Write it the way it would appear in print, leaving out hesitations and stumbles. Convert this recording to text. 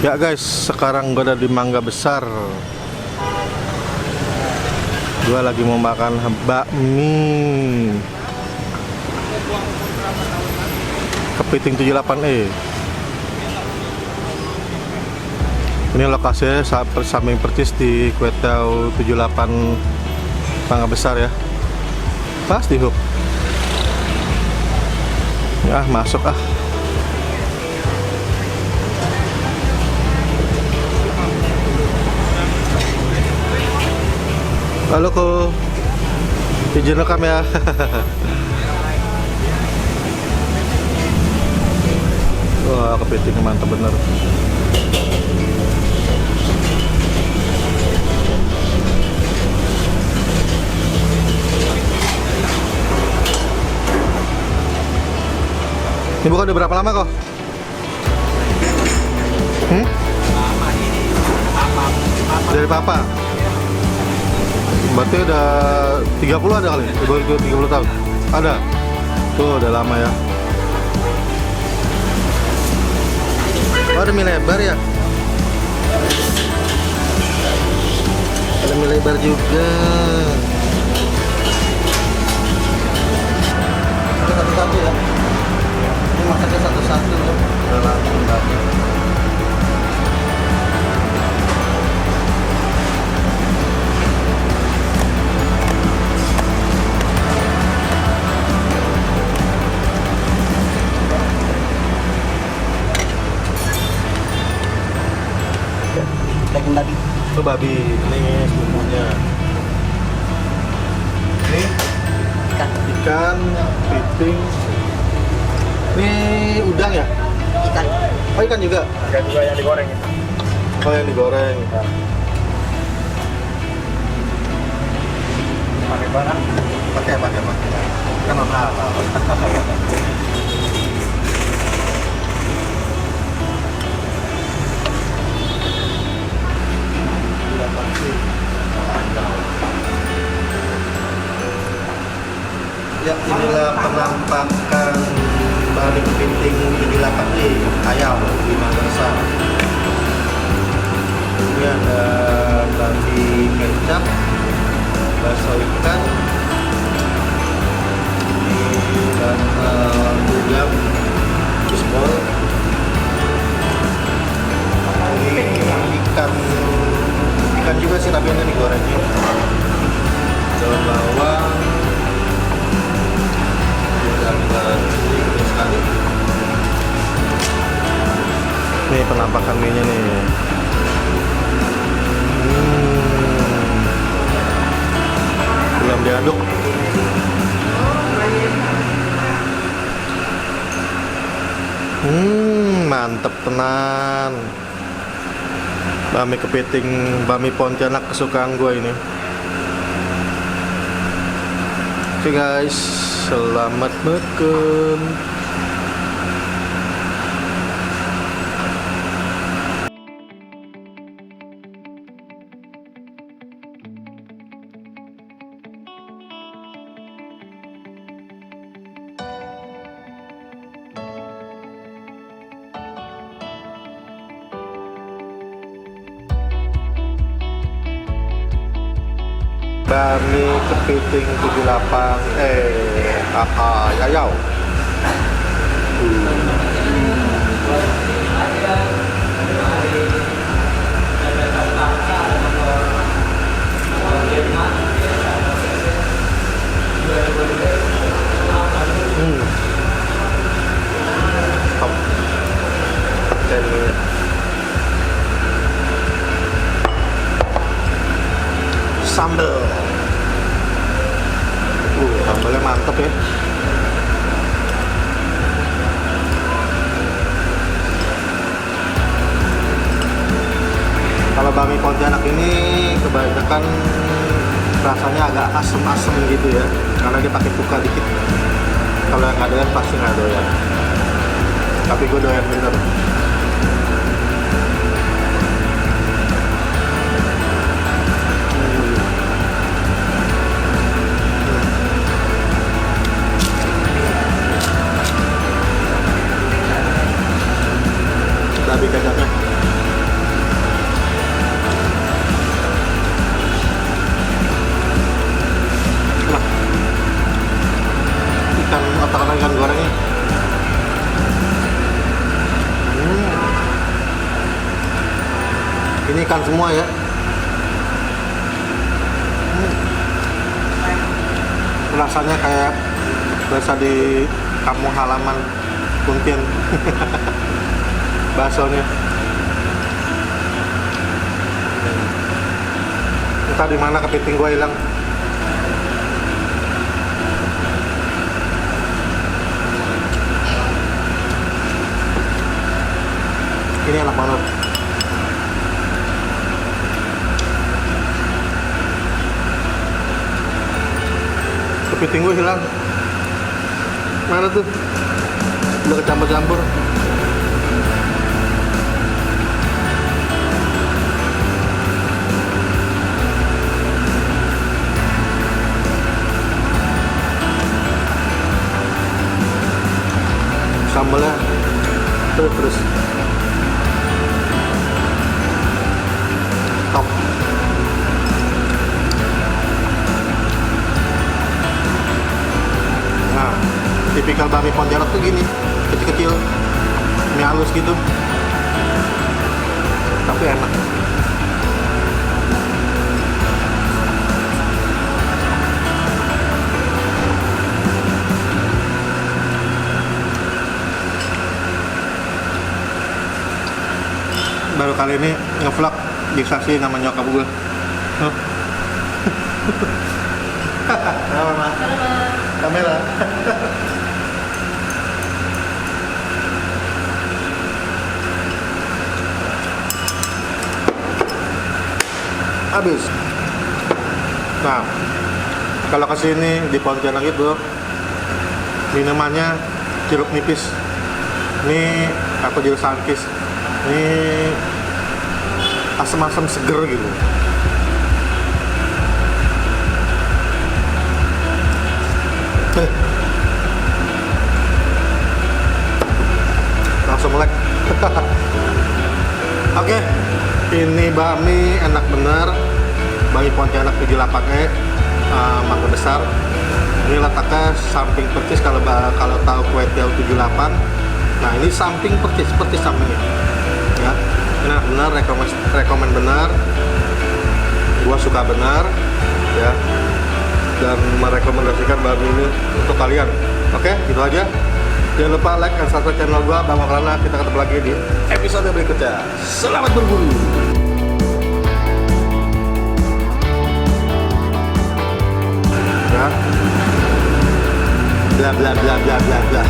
Ya guys, sekarang gue ada di Mangga Besar. Gue lagi mau makan bakmi Kepiting 78E. Ini lokasinya samping persis di Kuetau 78 Mangga Besar ya. Pas di hub. Ya masuk ah. Halo ko, izin rekam ya. Wah, kepiting mantap bener. Ini buka udah berapa lama kok? Dari papa? Berarti udah 30 ada kali? Itu 30 tahun? Ada? Tuh udah lama ya. Oh, ada mie lebar ya? Ada mie lebar juga. Ini satu-satu ya? Ini masaknya satu-satu ya? Udah langsung banget. Daging babi. Itu babi, ini bumbunya. Ini ikan, kepiting. Ini udang ya? Ikan. Oh, ikan juga? Ikan juga yang digoreng itu. Oh, yang digoreng. Pakai barang. Pakai. Kan mahal. Ya, inilah penampakan balik kepiting 78E ayam di Mangga Besar. Ini ada babi kecap, bakso ikan, ini dan udang, bisbol, ini ikan juga sih tapi ini digorengin, daun bawang. Nih penampakan mie-nya nih. Belum diaduk. Mantep tenan. Bami kepiting, bami Pontianak kesukaan gue ini. Oke guys, selamat makan. Bami kepiting 78E yayau. Top. Dan sambal. Sambalnya mantep ya. Kalau bami Pontianak ini kebanyakan rasanya agak asem-asem gitu ya, karena dia pakai cuka dikit. Kalau yang nggak doyan pasti nggak doyan. Tapi gue doyan bener. Babi kecapnya Ini ikan semua ya. Rasanya kayak biasa di kampung halaman Puntian. Baksonya. Entah di mana kepiting gua hilang. Ini enak banget. Kepiting gue hilang. Mana tuh? Udah kecampur-campur. Sambalnya terus top. Nah, tipikal bakmi Pontianak tuh gini, kecil-kecil, mie halus gitu, tapi enak. Baru kali ini ngevlog disaksiin sama nyokap gue. Halo, Mas. Kamera. Habis. Nah, kalau kesini di Pontianak itu minumannya jeruk nipis. Ini aku jeruk sangkis. Ini asam-asam seger gitu. Langsung melek. Oke, ini bakmi enak bener. Bakmi Pontianak 78E, Mangga Besar. Ini letaknya samping Percis, kalau tahu kue tiaw 78. Nah, ini samping Percis sampingnya. Ya, ini enak bener, rekomen bener. Gua suka bener, ya. Dan merekomendasikan bakmi ini untuk kalian. Oke, gitu aja. Jangan lupa like dan subscribe channel gua, Bang Maulana. Kita ketemu lagi di episode berikutnya. Selamat berburu. Ya. Bla bla bla bla bla bla.